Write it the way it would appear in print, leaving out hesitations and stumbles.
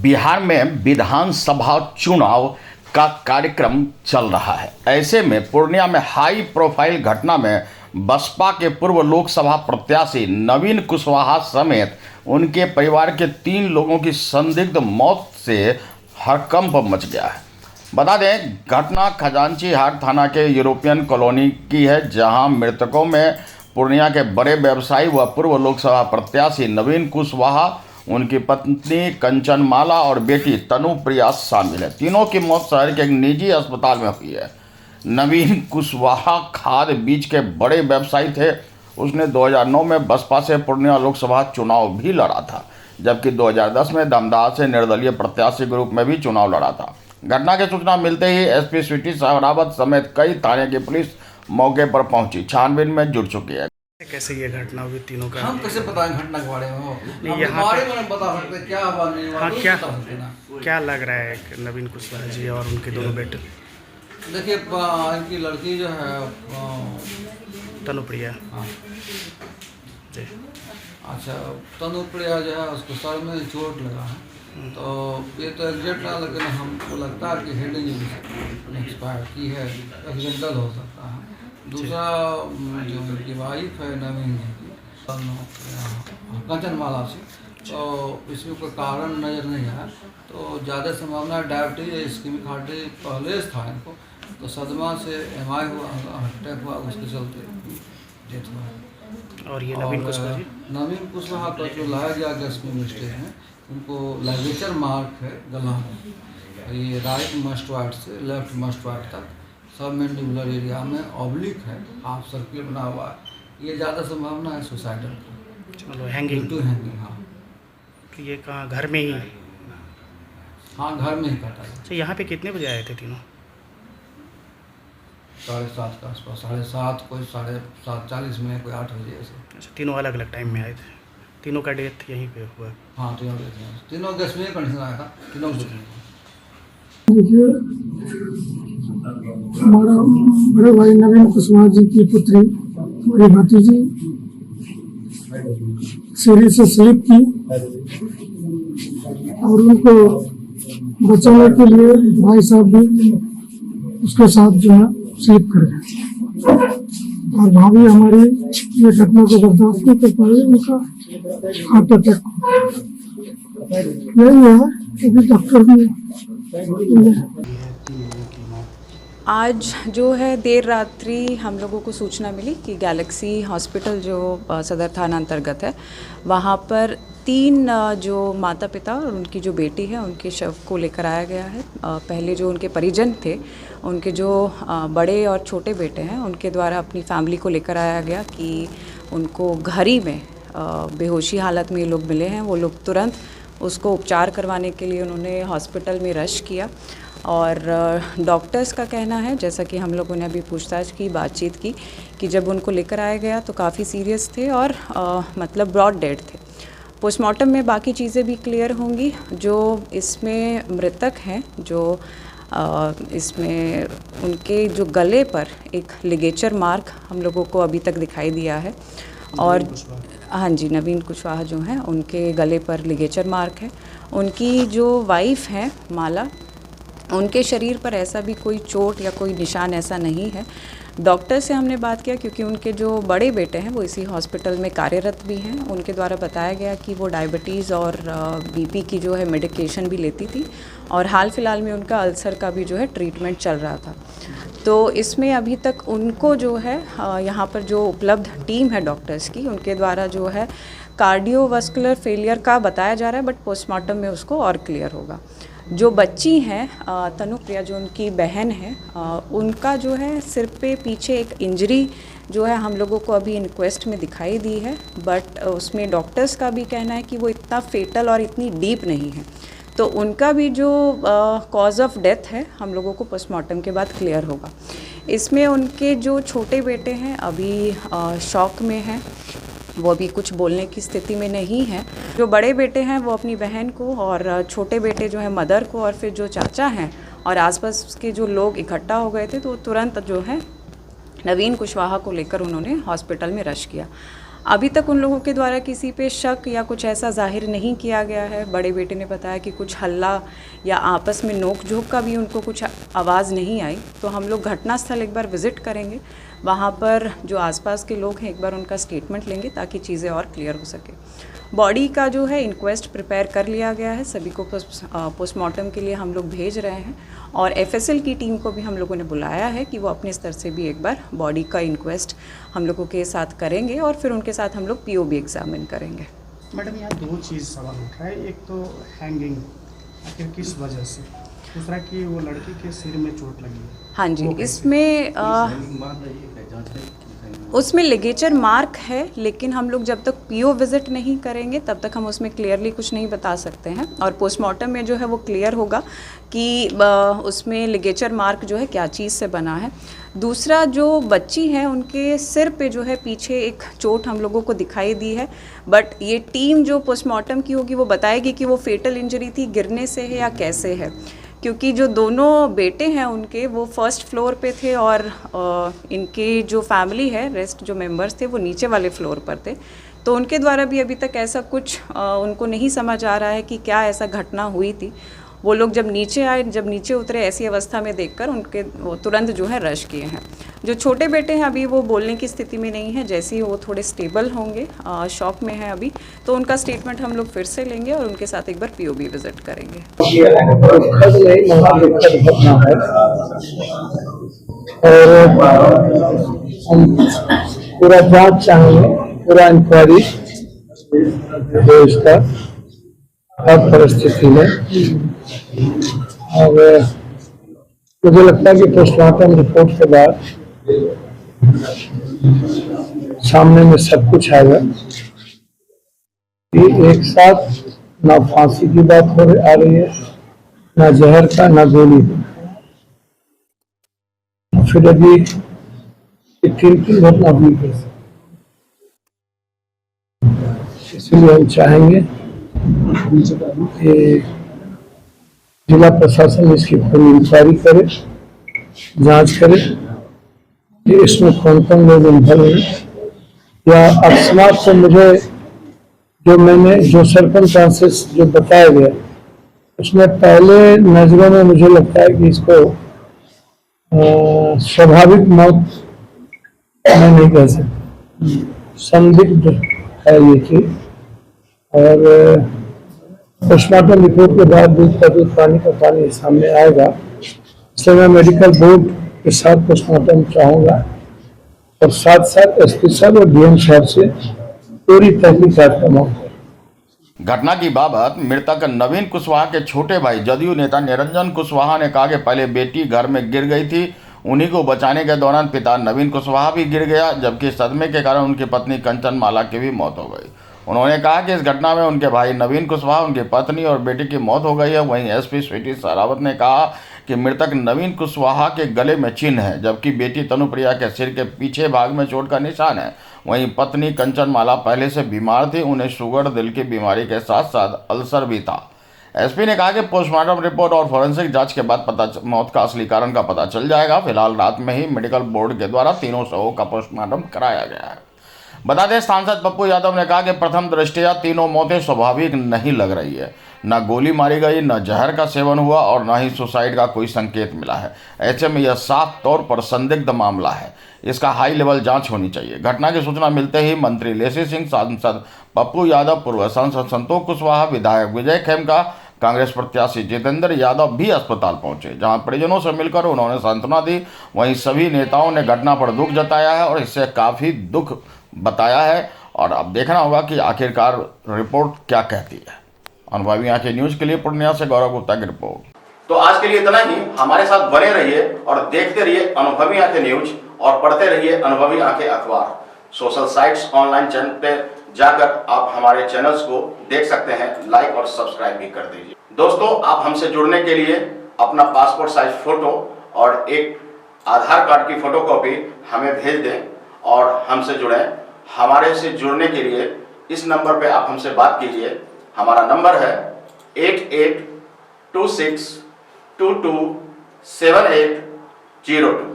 बिहार में विधानसभा चुनाव का कार्यक्रम चल रहा है। ऐसे में पूर्णिया में हाई प्रोफाइल घटना में बसपा के पूर्व लोकसभा प्रत्याशी नवीन कुशवाहा समेत उनके परिवार के 3 लोगों की संदिग्ध मौत से हड़कंप मच गया है। बता दें, घटना खजांची हाट थाना के यूरोपियन कॉलोनी की है, जहां मृतकों में पूर्णिया के बड़े व्यवसायी व पूर्व लोकसभा प्रत्याशी नवीन कुशवाहा, उनकी पत्नी कंचनमाला और बेटी तनुप्रिया शामिल है। तीनों की मौत शहर के एक निजी अस्पताल में हुई है। नवीन कुशवाहा खाद बीज के बड़े व्यवसायी थे। उसने 2009 में बसपा से पूर्णिया लोकसभा चुनाव भी लड़ा था, जबकि 2010 में दमदाह से निर्दलीय प्रत्याशी के रूप में भी चुनाव लड़ा था। घटना की सूचना मिलते ही एसपी स्वीटी सहरावत समेत कई थाने की पुलिस मौके पर पहुंची छानबीन में जुट चुकी है। कैसे ये घटना हुई तीनों का? हम कैसे पता है घटना के बारे में? नहीं, यहाँ बारे में बता सकते क्या हुआ नहीं हुआ? हाँ, क्या क्या लग रहा है कि नवीन कुशवाहा जी और उनके दोनों बेटे? देखिए, इनकी लड़की जो है तनुप्रिया। हाँ जी। अच्छा, तनुप्रिया जो है उसको सर में चोट लगा है। तो ये तो एग्जैक्ट ना, लेकिन हमको लगता है कि हेड इंजरी एक्सपायर की है, एक्सीडेंटल हो सकता है। दूसरा जो उनकी वाइफ है नवीन जी की, कंचनमाला से, तो इसमें कोई कारण नज़र नहीं आया। तो ज़्यादा संभावना है डायबिटीज, इस्कीमिक हार्ट डिजीज पहले था इनको, तो सदमा से एमआई हुआ, अटैक हुआ, उसके चलते डेथ हुआ। और ये नवीन कुशवाहा जी? नवीन कुशवाहा का जो लाया गया गैस में मिस्टेक है, उनको लाइगेचर मार्क है गला में, ये राइट मस्टवार्ड से लेफ्ट मस्टवार्ड तक सब मैंडिबुलर एरिया में ऑब्लिक है, हाफ सर्किल बना हुआ है। ये ज़्यादा संभावना है सुसाइडल की। चलो, हैंगिंग टू हैंगिंग। हाँ, कि ये कहाँ, घर में ही? हाँ, घर में ही काटा है। अच्छा, यहाँ पे कितने बजे आए थे तीनों? 7:30 के आसपास, 7:30, कोई 7:40 में, कोई 8 बजे ऐसे। अच्छा, तीनों अलग अलग टाइम में आए थे? तीनों का डेथ यहीं पे हुआ? हाँ, तीनों गैस में कंडीशन आया था, तीनों को। देखिए, हमारा बड़े भाई नवीन कुशवाहा जी की पुत्री, मेरी भतीजी, सीढ़ी से स्लिप की और उनको बचाने के लिए भाई साहब भी उसके साथ जो है स्लिप कर गए और भाभी हमारी ये घटना को बर्दाश्त नहीं कर पाई, उनका हार्ट अटैक यही है। अभी डॉक्टर भी आज जो है देर रात्रि हम लोगों को सूचना मिली कि गैलेक्सी हॉस्पिटल जो सदर थाना अंतर्गत है, वहाँ पर 3 जो माता पिता और उनकी जो बेटी है, उनके शव को लेकर आया गया है। पहले जो उनके परिजन थे, उनके जो बड़े और छोटे बेटे हैं, उनके द्वारा अपनी फैमिली को लेकर आया गया कि उनको घरी में बेहोशी हालत में ये लोग मिले हैं। वो लोग तुरंत उसको उपचार करवाने के लिए उन्होंने हॉस्पिटल में रश किया और डॉक्टर्स का कहना है, जैसा कि हम लोगों ने अभी पूछताछ की, बातचीत की, कि जब उनको लेकर आया गया तो काफ़ी सीरियस थे और मतलब ब्रॉड डेड थे। पोस्टमार्टम में बाकी चीज़ें भी क्लियर होंगी। जो इसमें मृतक हैं, जो इसमें उनके जो गले पर एक लिगेचर मार्क हम लोगों को अभी तक दिखाई दिया है और हाँ जी, नवीन कुशवाहा जो हैं उनके गले पर लिगेचर मार्क है। उनकी जो वाइफ हैं माला, उनके शरीर पर ऐसा भी कोई चोट या कोई निशान ऐसा नहीं है। डॉक्टर से हमने बात किया क्योंकि उनके जो बड़े बेटे हैं वो इसी हॉस्पिटल में कार्यरत भी हैं। उनके द्वारा बताया गया कि वो डायबिटीज़ और बीपी की जो है मेडिकेशन भी लेती थी और हाल फिलहाल में उनका अल्सर का भी जो है ट्रीटमेंट चल रहा था। तो इसमें अभी तक उनको जो है यहाँ पर जो उपलब्ध टीम है डॉक्टर्स की, उनके द्वारा जो है कार्डियोवास्कुलर फेलियर का बताया जा रहा है, बट पोस्टमार्टम में उसको और क्लियर होगा। जो बच्ची हैं तनुप्रिया, जो उनकी बहन है, उनका जो है सिर पे पीछे एक इंजरी जो है हम लोगों को अभी इंक्वेस्ट में दिखाई दी है, बट उसमें डॉक्टर्स का भी कहना है कि वो इतना फेटल और इतनी डीप नहीं है। तो उनका भी जो कॉज ऑफ डेथ है हम लोगों को पोस्टमार्टम के बाद क्लियर होगा। इसमें उनके जो छोटे बेटे हैं अभी शॉक में हैं, वो अभी कुछ बोलने की स्थिति में नहीं है। जो बड़े बेटे हैं वो अपनी बहन को और छोटे बेटे जो है मदर को और फिर जो चाचा हैं और आसपास के जो लोग इकट्ठा हो गए थे, तो तुरंत जो है नवीन कुशवाहा को लेकर उन्होंने हॉस्पिटल में रश किया। अभी तक उन लोगों के द्वारा किसी पे शक या कुछ ऐसा जाहिर नहीं किया गया है। बड़े बेटे ने बताया कि कुछ हल्ला या आपस में नोक झोंक का भी उनको कुछ आवाज़ नहीं आई। तो हम लोग घटनास्थल एक बार विज़िट करेंगे, वहाँ पर जो आसपास के लोग हैं एक बार उनका स्टेटमेंट लेंगे ताकि चीज़ें और क्लियर हो सके। बॉडी का जो है इंक्वेस्ट प्रिपेयर कर लिया गया है, सभी को पोस्टमार्टम के लिए हम लोग भेज रहे हैं और एफएसएल की टीम को भी हम लोगों ने बुलाया है कि वो अपने स्तर से भी एक बार बॉडी का इंक्वेस्ट हम लोगों के साथ करेंगे और फिर उनके साथ हम लोग पीओ भी एग्जामिन करेंगे। मैडम यहाँ दो चीज़ सवाल उठ रहा है, एक तो हैंगिंग आखिर किस वजह से, दूसरा कि वो लड़की के सिर में चोट लगी है। हाँ जी, इसमें उसमें लिगेचर मार्क है, लेकिन हम लोग जब तक पीओ विज़िट नहीं करेंगे तब तक हम उसमें क्लियरली कुछ नहीं बता सकते हैं और पोस्टमार्टम में जो है वो क्लियर होगा कि उसमें लिगेचर मार्क जो है क्या चीज़ से बना है। दूसरा, जो बच्ची है उनके सिर पे जो है पीछे एक चोट हम लोगों को दिखाई दी है, बट ये टीम जो पोस्टमार्टम की होगी वो बताएगी कि वो फेटल इंजरी थी, गिरने से है या कैसे है, क्योंकि जो दोनों बेटे हैं उनके वो फर्स्ट फ्लोर पे थे और इनके जो फैमिली है, रेस्ट जो मेंबर्स थे वो नीचे वाले फ्लोर पर थे। तो उनके द्वारा भी अभी तक ऐसा कुछ उनको नहीं समझ आ रहा है कि क्या ऐसा घटना हुई थी। वो लोग जब नीचे आए, जब नीचे उतरे, ऐसी अवस्था में देखकर उनके वो तुरंत जो है रश किए हैं। जो छोटे बेटे हैं अभी वो बोलने की स्थिति में नहीं है, जैसे ही वो थोड़े स्टेबल होंगे, शॉप में है अभी, तो उनका स्टेटमेंट हम लोग फिर से लेंगे और उनके साथ एक बार पीओबी विजिट करेंगे। हम पूरा जांच चाहेंगे, पूरा इंक्वायरी इसका हर परिस्थिति में, और मुझे लगता है कि पोस्टमार्टम रिपोर्ट के बाद सामने में सब कुछ आएगा। ये एक साथ ना फांसी की बात आ रही है, ना जहर का, ना गोली का। फिर अभी तीन घटना हुई है, इसलिए हम चाहेंगे कि जिला प्रशासन इसकी पूरी इंक्वायरी करे, जांच करे कि इसमें कौन कौन लोग इन्वॉल्व हैं, या अकस्मात से मुझे जो सर्कमस्टांसेस जो बताया गया उसमें पहले नजरों में मुझे लगता है कि इसको स्वाभाविक मौत मैं नहीं कह सकता, संदिग्ध है ये चीज। और पोस्टमार्टम रिपोर्ट के बाद दूध का दूध, पानी का पानी सामने आएगा, इसलिए मैं मेडिकल बोर्ड के साथ पोस्टमार्टम चाहूँगा और साथ साथ एसपी साहब और डीएम साहब से पूरी तहकीकात करवाऊंगा। घटना की बाबत मृतक नवीन कुशवाहा के छोटे भाई जदयू नेता निरंजन कुशवाहा ने कहा कि पहले बेटी घर में गिर गई थी, उन्हीं को बचाने के दौरान पिता नवीन कुशवाहा भी गिर गया, जबकि सदमे के कारण उनकी पत्नी कंचन माला की भी मौत हो गई। उन्होंने कहा कि इस घटना में उनके भाई नवीन कुशवाहा, उनकी पत्नी और बेटी की मौत हो गई है। वहीं एसपी स्वीटी सहरावत ने कहा कि मृतक नवीन कुशवाहा के गले में चिन्ह है, जबकि बेटी तनुप्रिया के सिर के पीछे भाग में चोट का निशान है। वहीं पत्नी कंचन माला पहले से बीमार थी, उन्हें शुगर, दिल की बीमारी के साथ साथ अल्सर भी था। एसपी ने कहा कि पोस्टमार्टम रिपोर्ट और फॉरेंसिक जांच के बाद मौत का असली कारण का पता चल जाएगा। फिलहाल रात में ही मेडिकल बोर्ड के द्वारा तीनों शवों का पोस्टमार्टम कराया गया है। बता दें, सांसद पप्पू यादव ने कहा कि प्रथम दृष्टया तीनों मौतें स्वाभाविक नहीं लग रही है। न गोली मारी गई, न जहर का सेवन हुआ और न ही सुसाइड का कोई संकेत मिला है। ऐसे में यह साफ तौर पर संदिग्ध मामला है, इसका हाई लेवल जांच होनी चाहिए। घटना की सूचना मिलते ही मंत्री लेसी सिंह, सांसद पप्पू यादव, पूर्व सांसद संतोष कुशवाहा, विधायक विजय खेमका, कांग्रेस प्रत्याशी जितेंद्र यादव भी अस्पताल पहुंचे, जहां परिजनों से मिलकर उन्होंने सांत्वना दी। वहीं सभी नेताओं ने घटना पर दुख जताया है और इससे काफ़ी दुख बताया है और अब देखना होगा कि आखिरकार रिपोर्ट क्या कहती है। अनुभवी आंखें न्यूज़ के लिए पूर्णिया से गौरव गुप्ता की रिपोर्ट। तो आज के लिए इतना ही। हमारे साथ बने रहिए और देखते रहिए अनुभवी आंखें न्यूज़ और पढ़ते रहिए अनुभवी आंखें अखबार। सोशल साइट्स, ऑनलाइन चैनल पे जाकर आप हमारे चैनल्स को देख सकते हैं, लाइक और सब्सक्राइब भी कर दीजिए। दोस्तों, आप हमसे जुड़ने के लिए अपना पासपोर्ट साइज फोटो और एक आधार कार्ड की फोटोकॉपी हमें भेज दें और हमसे जुड़ें। हमारे से जुड़ने के लिए इस नंबर पे आप हमसे बात कीजिए। हमारा नंबर है 8826227802।